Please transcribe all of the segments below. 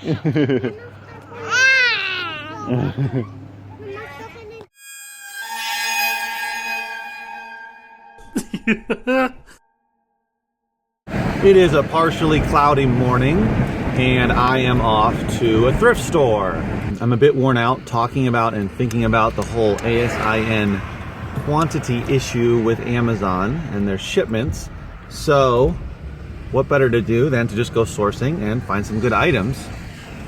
It is a partially cloudy morning, and I am off to a thrift store. I'm a bit worn out talking about and thinking about the whole ASIN quantity issue with Amazon and their shipments. So what better to do than to just go sourcing and find some good items,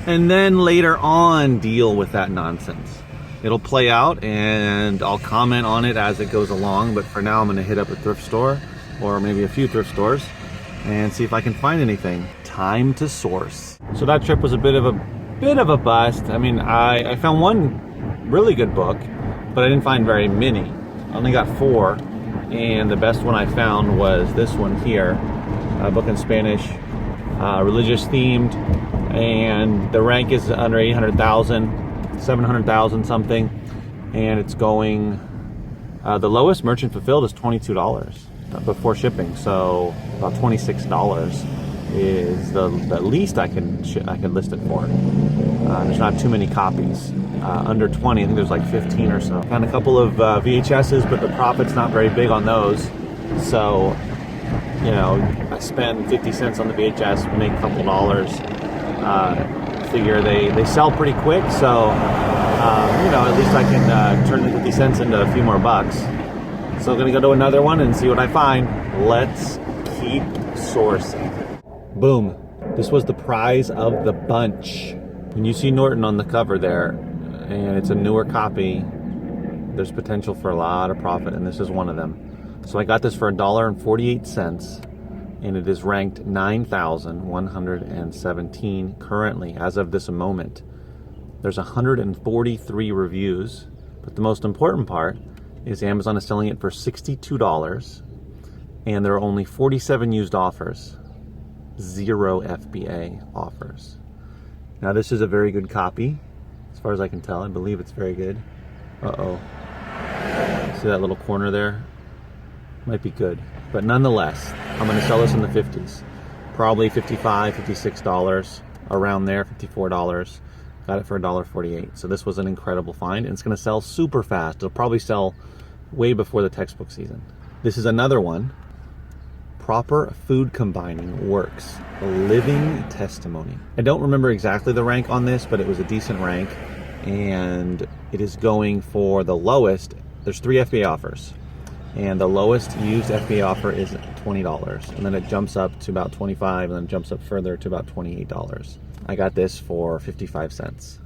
and then later on deal with that nonsense. It'll play out and I'll comment on it as it goes along, but for now I'm gonna hit up a thrift store, or maybe a few thrift stores, and see if I can find anything. Time to source. So that trip was a bit of a bust. I mean, I found one really good book, but I didn't find very many. I only got 4, and the best one I found was this one here, a book in Spanish, religious themed, and the rank is under 800,000, 700,000 something, and it's going, the lowest merchant fulfilled is $22 before shipping, so about $26 is the least I can list it for. There's not too many copies, under 20. I think there's like 15 or so. Found a couple of VHSs, but the profit's not very big on those, so you know, I spend 50 cents on the VHS, make a couple dollars. Figure they sell pretty quick, so you know, at least I can turn the 50 cents into a few more bucks. So I'm gonna go to another one and see what I find. Let's keep sourcing. Boom. This was the prize of the bunch. When you see Norton on the cover there, and it's a newer copy, there's potential for a lot of profit, and this is one of them. So I got this for $1.48, and it is ranked 9,117 currently, as of this moment. There's 143 reviews, but the most important part is Amazon is selling it for $62, and there are only 47 used offers, 0 FBA offers. Now this is a very good copy, as far as I can tell. I believe it's very good. Uh-oh. See that little corner there? Might be good. But nonetheless, I'm going to sell this in the 50s. Probably $55, $56, around there, $54. Got it for $1.48. So this was an incredible find, and it's going to sell super fast. It'll probably sell way before the textbook season. This is another one. Proper food combining works. A living testimony. I don't remember exactly the rank on this, but it was a decent rank, and it is going for the lowest. There's 3 FBA offers, and the lowest used FBA offer is $20, and then it jumps up to about $25, and then it jumps up further to about $28. I got this for 55 cents.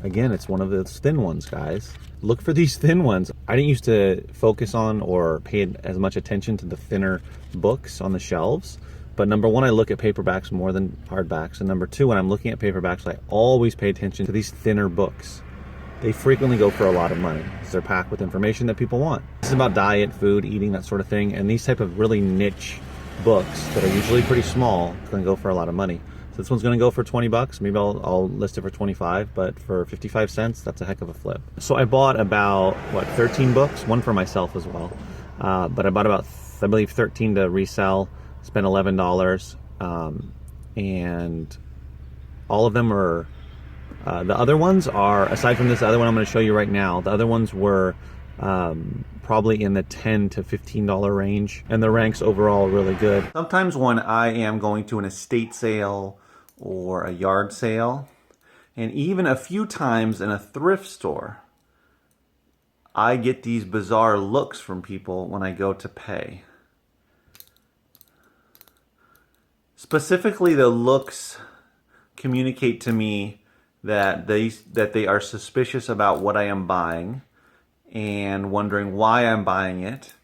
Again, it's one of those thin ones, guys. Look for these thin ones. I didn't used to focus on or pay as much attention to the thinner books on the shelves, but number one, I look at paperbacks more than hardbacks, and number two, when I'm looking at paperbacks, I always pay attention to these thinner books. They frequently go for a lot of money because they're packed with information that people want. This is about diet, food, eating, that sort of thing, and these type of really niche books that are usually pretty small, it's going to go for a lot of money. So this one's going to go for 20 bucks. Maybe I'll list it for 25, but for 55 cents, that's a heck of a flip. So I bought about, 13 books? One for myself as well. But I bought about, I believe, 13 to resell, spent $11, and all of them are, the other ones are, aside from this other one I'm going to show you right now, the other ones were probably in the $10 to $15 range, and the ranks overall really good. Sometimes when I am going to an estate sale or a yard sale, and even a few times in a thrift store, I get these bizarre looks from people when I go to pay. Specifically, the looks communicate to me that they are suspicious about what I am buying, and wondering why I'm buying it,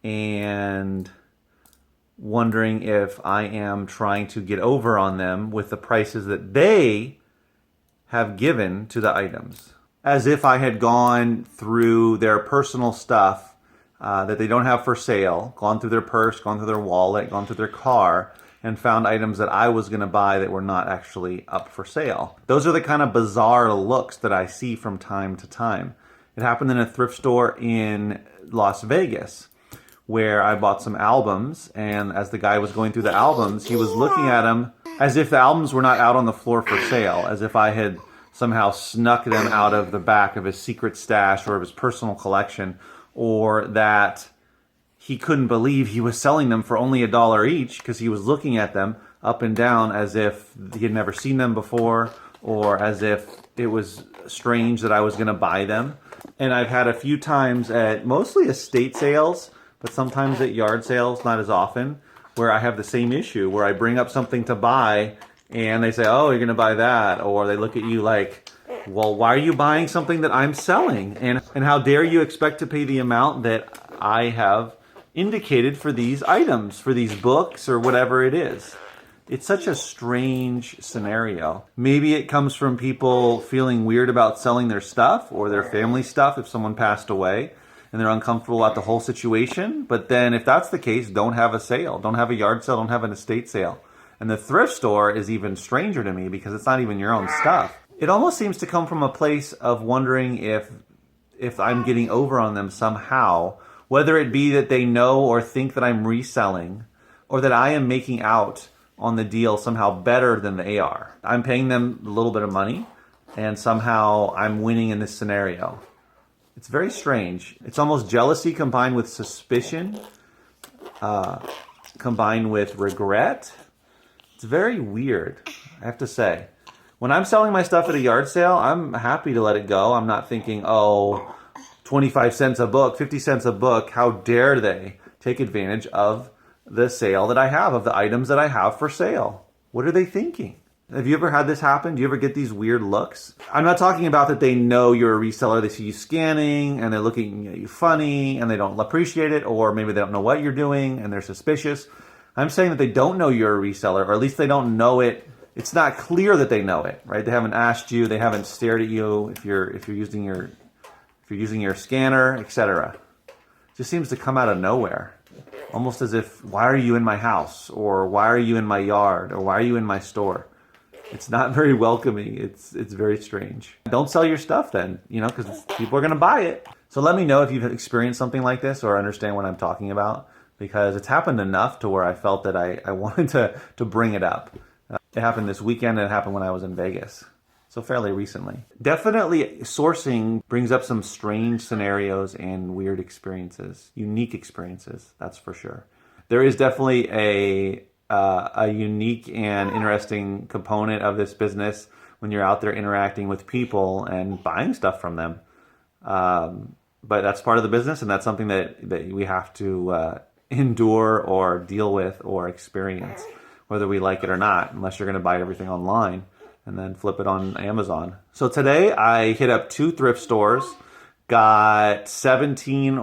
and wondering if I am trying to get over on them with the prices that they have given to the items. As if I had gone through their personal stuff that they don't have for sale, gone through their purse, gone through their wallet, gone through their car, and found items that I was going to buy that were not actually up for sale. Those are the kind of bizarre looks that I see from time to time. It happened in a thrift store in Las Vegas, where I bought some albums, and as the guy was going through the albums, he was looking at them as if the albums were not out on the floor for sale, as if I had somehow snuck them out of the back of his secret stash or of his personal collection, or that he couldn't believe he was selling them for only $1 each because he was looking at them up and down as if he had never seen them before, or as if it was strange that I was going to buy them. And I've had a few times at mostly estate sales, but sometimes at yard sales, not as often, where I have the same issue, where I bring up something to buy and they say, oh, you're going to buy that. Or they look at you like, well, why are you buying something that I'm selling? And how dare you expect to pay the amount that I have indicated for these items, for these books, or whatever it is. It's such a strange scenario. Maybe it comes from people feeling weird about selling their stuff or their family stuff if someone passed away and they're uncomfortable about the whole situation. But then if that's the case, don't have a sale. Don't have a yard sale. Don't have an estate sale. And the thrift store is even stranger to me because it's not even your own stuff. It almost seems to come from a place of wondering if I'm getting over on them somehow, whether it be that they know or think that I'm reselling or that I am making out on the deal somehow better than they are. I'm paying them a little bit of money and somehow I'm winning in this scenario. It's very strange. It's almost jealousy combined with suspicion, combined with regret. It's very weird, I have to say. When I'm selling my stuff at a yard sale, I'm happy to let it go. I'm not thinking, oh, 25 cents a book, 50 cents a book, how dare they take advantage of the sale that I have, of the items that I have for sale. What are they thinking? Have you ever had this happen? Do you ever get these weird looks? I'm not talking about that they know you're a reseller, they see you scanning and they're looking at you funny and they don't appreciate it, or maybe they don't know what you're doing and they're suspicious. I'm saying that they don't know you're a reseller, or at least they don't know it. It's not clear that they know it, right? They haven't asked you, they haven't stared at you if you're using your scanner, etc. It just seems to come out of nowhere. Almost as if, why are you in my house? Or why are you in my yard? Or why are you in my store? It's not very welcoming. It's very strange. Don't sell your stuff then, because people are going to buy it. So let me know if you've experienced something like this or understand what I'm talking about, because it's happened enough to where I felt that I wanted to bring it up. It happened this weekend and it happened when I was in Vegas. So fairly recently. Definitely sourcing brings up some strange scenarios and weird experiences, unique experiences, that's for sure. There is definitely a unique and interesting component of this business when you're out there interacting with people and buying stuff from them. But that's part of the business, and that's something that we have to endure or deal with or experience, whether we like it or not, unless you're going to buy everything online and then flip it on Amazon. So today I hit up 2 thrift stores, got 18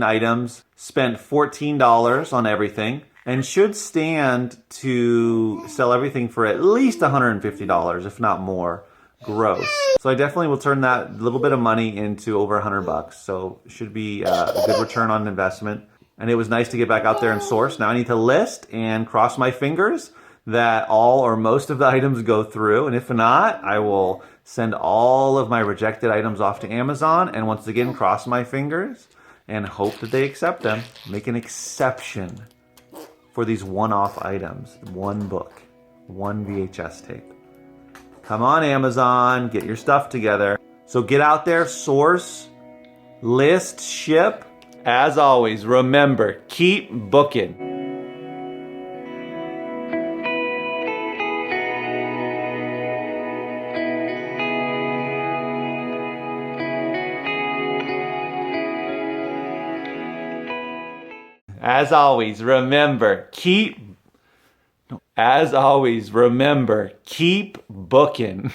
items, spent $14 on everything, and should stand to sell everything for at least $150, if not more, gross. So I definitely will turn that little bit of money into over $100. So it should be a good return on investment. And it was nice to get back out there and source. Now I need to list and cross my fingers that all or most of the items go through. And if not, I will send all of my rejected items off to Amazon and once again cross my fingers and hope that they accept them. Make an exception for these one-off items. 1 book, 1 VHS tape. Come on, Amazon, get your stuff together. So get out there, source, list, ship. As always, remember, keep booking. As always, remember, keep booking.